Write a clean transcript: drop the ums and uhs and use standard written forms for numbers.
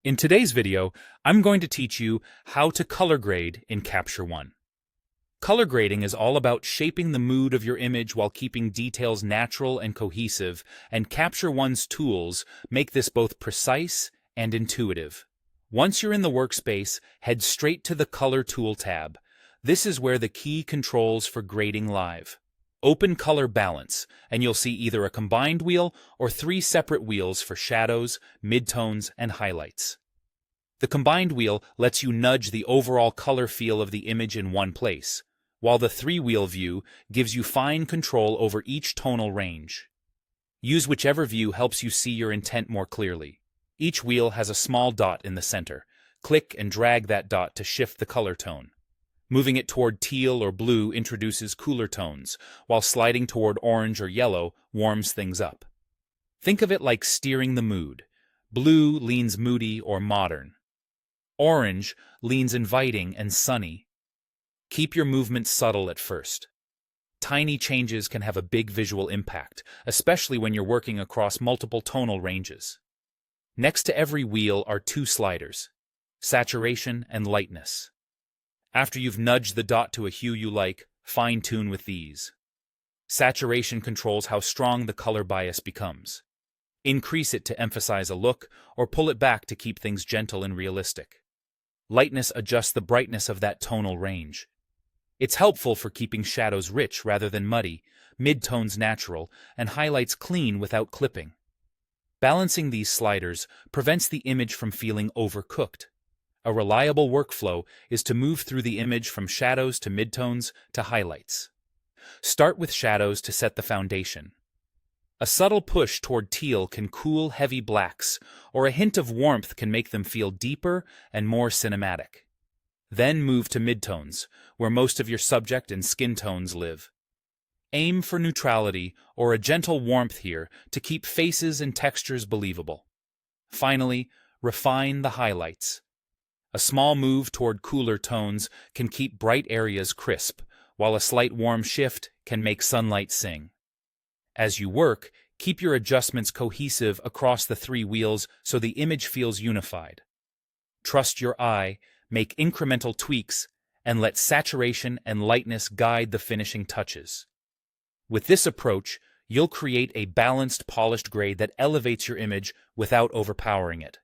In today's video, I'm going to teach you how to color grade in Capture One. Color grading is all about shaping the mood of your image while keeping details natural and cohesive, and Capture One's tools make this both precise and intuitive. Once you're in the workspace, head straight to the Color Tool tab. This is where the key controls for grading live. Open Color Balance, and you'll see either a combined wheel or three separate wheels for shadows, midtones, and highlights. The combined wheel lets you nudge the overall color feel of the image in one place, while the three-wheel view gives you fine control over each tonal range. Use whichever view helps you see your intent more clearly. Each wheel has a small dot in the center. Click and drag that dot to shift the color tone. Moving it toward teal or blue introduces cooler tones, while sliding toward orange or yellow warms things up. Think of it like steering the mood. Blue leans moody or modern. Orange leans inviting and sunny. Keep your movements subtle at first. Tiny changes can have a big visual impact, especially when you're working across multiple tonal ranges. Next to every wheel are two sliders: saturation and lightness. After you've nudged the dot to a hue you like, fine-tune with these. Saturation controls how strong the color bias becomes. Increase it to emphasize a look, or pull it back to keep things gentle and realistic. Lightness adjusts the brightness of that tonal range. It's helpful for keeping shadows rich rather than muddy, midtones natural, and highlights clean without clipping. Balancing these sliders prevents the image from feeling overcooked. A reliable workflow is to move through the image from shadows to midtones to highlights. Start with shadows to set the foundation. A subtle push toward teal can cool heavy blacks, or a hint of warmth can make them feel deeper and more cinematic. Then move to midtones, where most of your subject and skin tones live. Aim for neutrality or a gentle warmth here to keep faces and textures believable. Finally, refine the highlights. A small move toward cooler tones can keep bright areas crisp, while a slight warm shift can make sunlight sing. As you work, keep your adjustments cohesive across the three wheels so the image feels unified. Trust your eye, make incremental tweaks, and let saturation and lightness guide the finishing touches. With this approach, you'll create a balanced, polished grade that elevates your image without overpowering it.